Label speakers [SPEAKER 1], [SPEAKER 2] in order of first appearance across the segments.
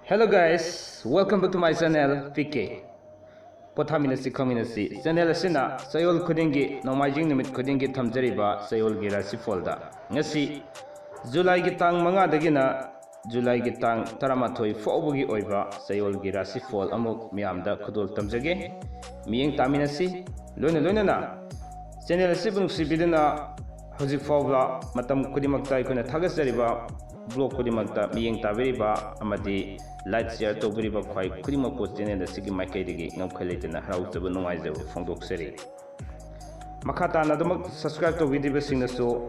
[SPEAKER 1] Hello guys, welcome back to my channel PK. Pothaminasi Community channel asina sayol khudingi nomajing numit khudingi thamjariba sayol gi rasi folda. Ngasi July gi tang manga dagina July gi tang taramathoi fawbugi oiba sayol gi rasi fol amuk miyamda khudol tamjage. Miyeng taminasi loina na channel asibung sibidina hojik fawba matam khudimakta ikuna thagasariba blog khudimakta miyeng tabiriba amadi like share to biriba khwai khudimak post channel asigi maikai digi ngamkhalaitena haraujaba nungaijaba phongdoksari makhata na damak subscribe to video singnaso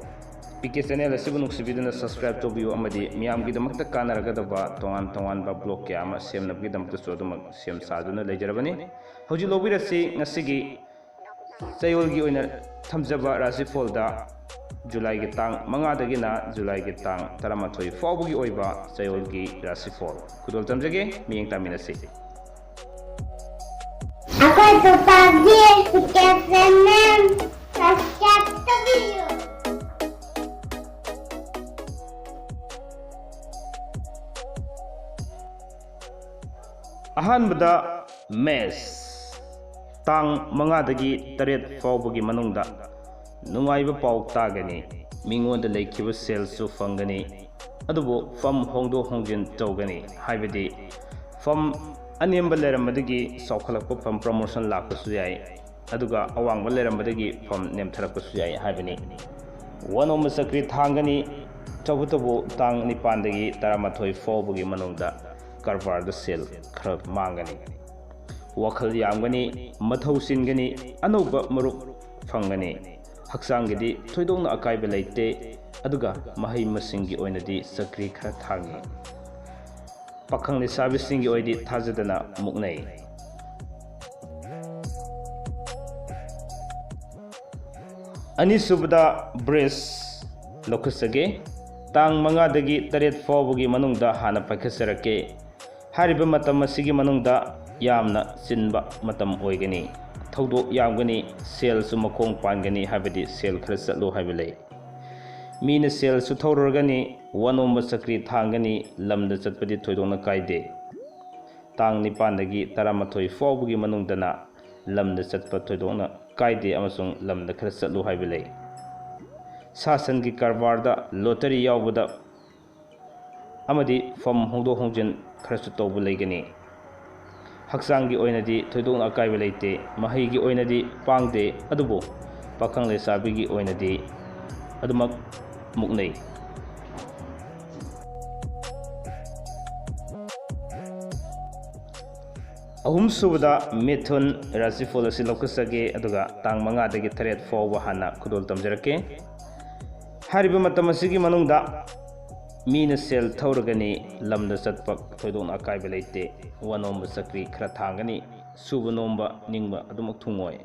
[SPEAKER 1] PK channel asibu nuksibiduna subscribe to biu amadi miyam gi damakta kanaragadaba tongan ba blog kya ama semnabgi damakta so damak sem saduna lejarabani hoji lobirasi ngasigi sayol gi oina thamjaba rasi folda July gi tang manga dagina July gi tang taramathoi fawbugi oiba sayol gi rasi fol kudol tamjage miyeng taminasi
[SPEAKER 2] akoy to pagi channel subscribe to video
[SPEAKER 1] ahanbada mes tang manga dagi taret fawbugi manungda nungaiba pauk tagani mingonda leikiba sales su fangani adubo fam hongdo hongjin tawgani haibadi fam anemba lerammadagi sawkhalakpa fam promotion lakpasu yai aduga awangba lerammadagi fam nemtharakpasu yai haibani wanoma sakri thangani tawbutobo tang nipandagi taramathoi fawbugi manungda karbarda sel khara mangani wakhal yamgani mathau singani anoba marup fangani haksanggidi thoidongna akaiba leite aduga mahai masingi oinadi sakri khara thangi pakhangni sabisingi oidi thajadana muknai ani subda bres lokusage tang manga dagi taret fawbugi manungda hana pakhasarake hariba matam asigi manungda yamna sinba matam oigani thawdo yamgani sel su makong pangani habadi sel khara chatlo habilai mina sel su thawrgani wanomba sakri thangani lamda chatpadi thoidongna kaide tang nipandagi taramathoi fawbugi manungdana lamda chatpa thoidongna kaide amasung lamda khara chatlo habilai sasangi karbarda lottery yawbada amadi fam hongdo hongjin khara su tawbu leigani haksangi oinadi thoidong akaiba leite mahigi oinadi pangde adubo pakhang lesabigi oinadi adumak muknei ahum subada methun rasifol asi lokasage aduga tang manga dagi threat fawba hana khudol tamjarake hariba matam asigi manungda mina sel thawragani lamda chatpa thoidong akaiba leite wanomba sakri khara thangani suba nomba ningba adumak thungoi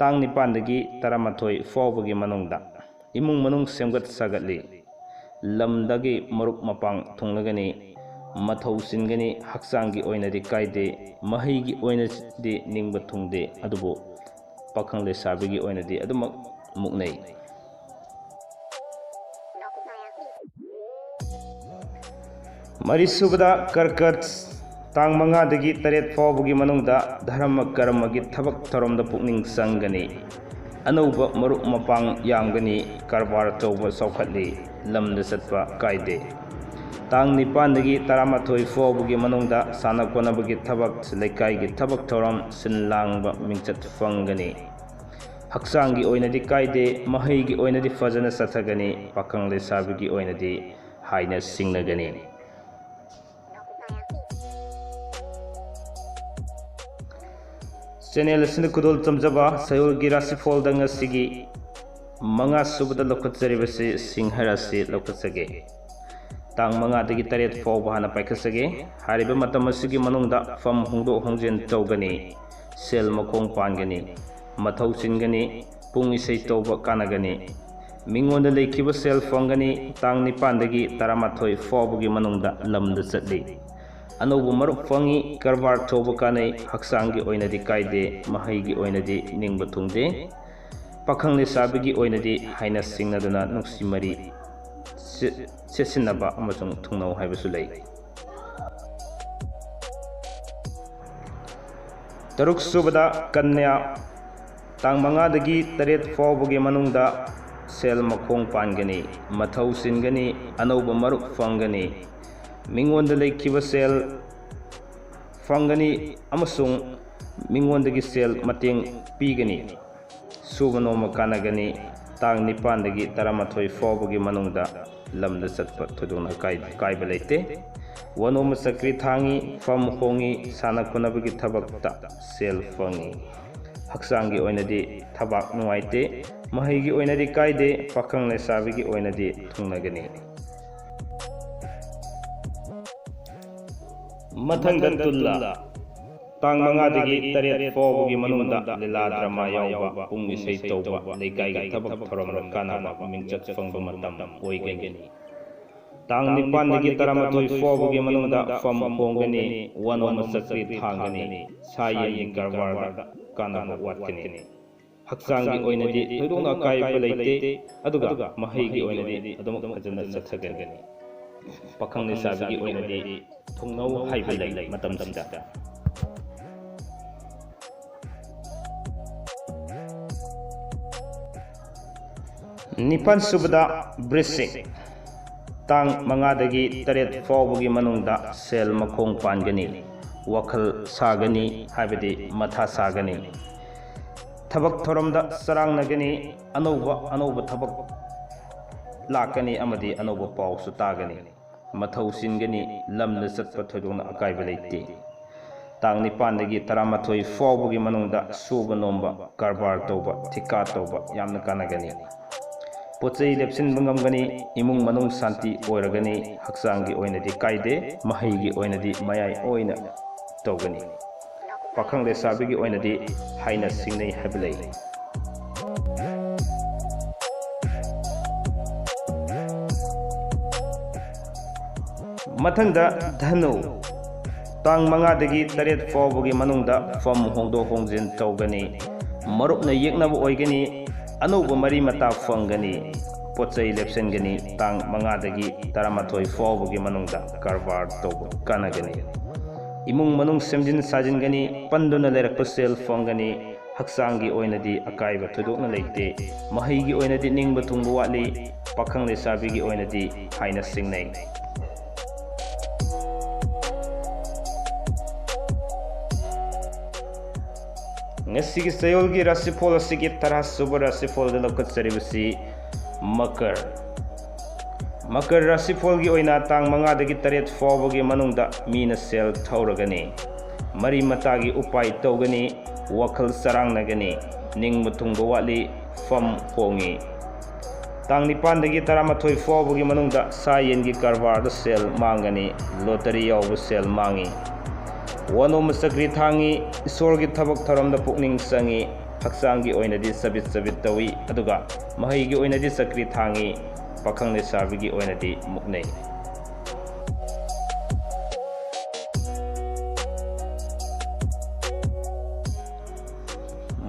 [SPEAKER 1] tang nipandagi taramathoi fawbugi manungda imung manung semgat sagatli lamdagi marup mapang thunglagani mathau singani haksangi oinadi kaide mahigi oinadi ningba thungde adubo pakhang lesabigi oinadi adumak muknai Marisubada karkat tang manga dagi taret fawbugi manungda dharma karmagi thabak tharomda pukning sangani anauba marup mapang yamgani karbar tawba sawkhatli lamda chatpa kaide tang nipandagi taramathoi fawbugi manungda sana konabagi thabak leikaigi thabak thoram sinlangba mingchat fangani haksangi oinadi kaide mahaigi oinadi fajana sathagani pakhang lesabigi oinadi haina singnagani channel asina kudol tamjaba sayol gi rasi fol danga sigi manga subada lokhatjaribasi singharasi lokhatsage tang manga dagi taret fawba hana paikhasage hariba matam asigi manungda fam hongdo hongjen tawgani sel makong pangani mathau singani pung isei tawba kanagani mingonda leikiba sel fangani tang nipandagi taramathoi fawbugi manungda lamda chatli anobu marup fangi karbar tawba kanai haksangi oinadi kaide mahaigi oinadi ningba thungde pakhang lesabigi oinadi haina singnaduna nungsi mari sesinaba amasung thungnau haibasu lei तरुक सुबदा कन्या तांग मंगादगी Taret फाउबगी मनुंगदा cell मखोंग पानगनी मथौ सिनगनी अनौब मरुप फंगनी मिंगोंद लेखिबा cell फंगनी अमसुंग मिंगोंदगी cell मतेंग पीगनी सुब नोम कानगनी तांग निपानदगी तरामाथोय फाउबगी मनुंगदा lambda चटपा थोदोना कायबा लेते वनोम सक्री थांगी फम होंगी साना खुनबगी थबकता cell fungi हक्सांगी ओइनदी थबाक नुवाइते महैगी ओइनदी कायदे पाखंग लेसाबिगी ओइनदी थुंगनगनी मथंग तुल्ला तांग मंगादगी तरेत फाउबगी मनुंगदा लीला drama यावबा पुंग इसै तौबा लेकाइगी थबक थरम कानाबा मिंगचत फंगबा मतम ओइगनी तांग निपानदगी तरामाथोय फाउबगी मनुंगदा फम होंगनी वनोम सक्री थांगनी सायेगी कारबारदा कानाबा वाटकनी हक्सांगी ओइनदी थोइदोंना कायबा लेते अदुगा महैगी ओइनदी अदुमक फजना चथगनी पाखंग लेसाबिगी ओइनदी थुंगनौ हाइबा लै मतमसिदा निपान सुबदा ब्रिसिक तांग मंगादगी तरेत फाउबगी मनुंगदा सेल मखोंग पानगनी वखल सागनी हाइबदी मथा सागनी थबक थोरमदा सरांगनगनी अनौब थबक लाकनी अमदी अनौब पाउसु तागनी मथौ सिनगनी लमदा चटपा थोदोना अकायबा लेते तांग निपानदगी तरामाथोय फाउबगी मनुंगदा सुब नोंबा कारबार तौबा थिका तौबा यामना कानगनी पोचई लेप्सिन बंगमगनी इमुंग मनुंग शांति ओइरगनी हक्सांगी ओइनदी कायदे महैगी ओइनदी मयाय ओइना तौगनी पाखंग लेसाबिगी ओइनदी हाइना सिंगनै हाबलै मथंगदा धनु तांग मंगादगी तरेत फाउबगी मनुंगदा फम होंगदो होंगजिन तौगनी मरुपना येकनब ओइगनी अनौब मरी मता फंगनी पोचई लेप्सनगनी तांग मंगादगी तरामाथोय फाउबगी मनुंगदा कारबार तौब कानगनी इमुंग मनुंग सेमजिन साजिनगनी पंदुना लेरकप सेल फंगनी हक्सांगी ओइनदी अकायबा थोदोकना लेते महैगी ओइनदी निंगबा थुंगबा वाटली पाखंग लेसाबिगी ओइनदी हाइना सिंगनै ngasi sayolgi rasifol asigi tarah suba rasifol da lokatseribasi makar rasifol gi oina tang mangadagi taret faubagi manungda mina sel thauragani mari matagi upai tawgani wakhal sarangnagani ningba thungba watli fam hongi tang nipandagi taramathoi faubagi manungda sayengi karbar da sel mangani lottery yaw sel mangi वनोम Sakri थांगी ईश्वर की थबक थरम पुकनिंग संगी हक्सांगी ओइनदी सबित सबित तवी अदुगा महैगी ओइनदी सक्री थांगी पाखंग लेसाबिगी ओइनदी मुकनै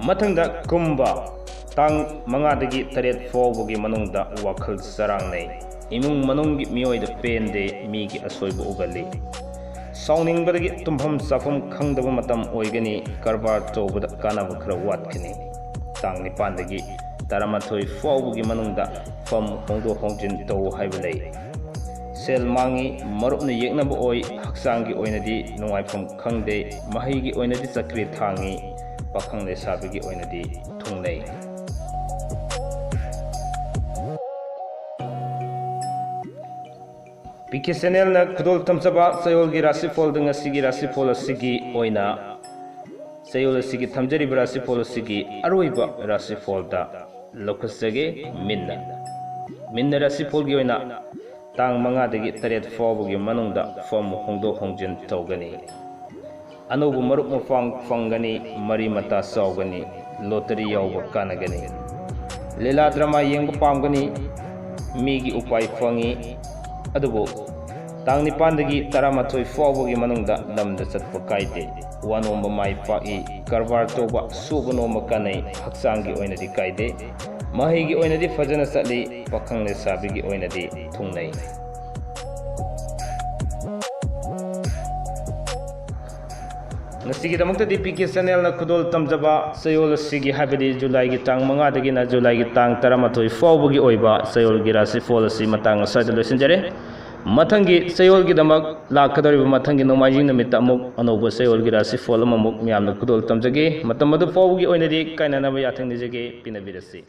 [SPEAKER 1] मथंगदा कुंबा तांग मंगादगी तरेत फाउबगी मनुंगदा वाखल सरांगनै इमुंग मनुंगी मियोयदा पेंदे मीगी असोयबा उगली साउनिंगबदगी तुम्फम चाफम खंगदब मतम ओइगनी कारबार तौबदा कानबा खरा वाटकनी तांग निपानदगी तरामाथोय फाउबगी मनुंगदा फम होंगदो होंगजिन तौ हाइबा लै cell मांगी मरुपना येकनबा ओइ हक्सांगी ओइनदी नुंगाइफम खंगदे महैगी ओइनदी चक्री थांगी पाखंग लेसाबिगी ओइनदी थुंगनै पीके चैनल ना खुदोल तमसबा सयोलगी राशिफल दंगसिगी राशिफल असिगी ओइना सयोल असिगी थमजरिबा राशिफल असिगी अरोइबा राशिफल दा लोकसगे मिन्ना राशिफल गी ओइना तांग मंगादगी तरेत फाउबगी मनुंगदा फम होंगदो होंगजिन तौगनी अनौब मरुप मफांग फंगनी मरी मता साउगनी लॉटरी यावबा कानगनी लीला ड्रामा येंगबा पामगनी मीगी उपाय फंगी अदुबो तांग निपानदगी तरामाथोय फाउबगी मनुंगदा लमदा चटपा कायदे वनोंबा माय पाई कारबार तौबा सुबा नोंबा कानै हक्सांगी ओइनदी कायदे महैगी ओइनदी फजना चटली पाखंग लेसाबिगी ओइनदी थुंगनै ꯉꯁꯤꯒꯤꯗꯃꯛꯇꯗꯤ PK ꯆꯦꯅꯦꯜꯅ ꯈꯨꯗꯣꯜ ꯇꯝꯖꯕ ꯆꯌꯣꯜ ꯑꯁꯤꯒꯤ ꯍꯥꯏꯕꯗꯤ ꯖꯨꯂꯥꯏꯒꯤ ꯇꯥꯡ 5ꯗꯒꯤꯅ ꯖꯨꯂꯥꯏꯒꯤ ꯇꯥꯡ 15 ꯐꯥꯎꯕꯒꯤ ꯑꯣꯏꯕ ꯆꯌꯣꯜꯒꯤ ꯔꯥꯁꯤꯐꯣꯜ ꯑꯁꯤ ꯃꯇꯥꯡ ꯑꯁ꯭ꯋꯥꯏꯗ ꯂꯣꯏꯁꯤꯟꯖꯔꯦ ꯃꯊꯪꯒꯤ ꯆꯌꯣꯜꯒꯤꯗꯃꯛ ꯂꯥꯛꯀꯗꯧꯔꯤꯕ ꯃꯊꯪꯒꯤ ꯅꯣꯡꯃꯥꯏꯖꯤꯡ ꯅꯨꯃꯤꯠꯇ ꯑꯃꯨꯛ ꯑꯅꯧꯕ ꯆꯌꯣꯜꯒꯤ ꯔꯥꯁꯤꯐꯣꯜ ꯑꯃꯃꯨꯛ ꯃꯤꯌꯥꯝꯅ ꯈꯨꯗꯣꯜ ꯇꯝꯖꯒꯦ ꯃꯇꯝ ꯑꯗꯨ ꯐꯥꯎꯕꯒꯤ ꯑꯣꯏꯅꯗꯤ ꯀꯥꯏꯅꯅꯕ ꯌꯥꯊꯪ ꯅꯤꯖꯒꯦ ꯄꯤꯅꯕꯤꯔꯁꯤ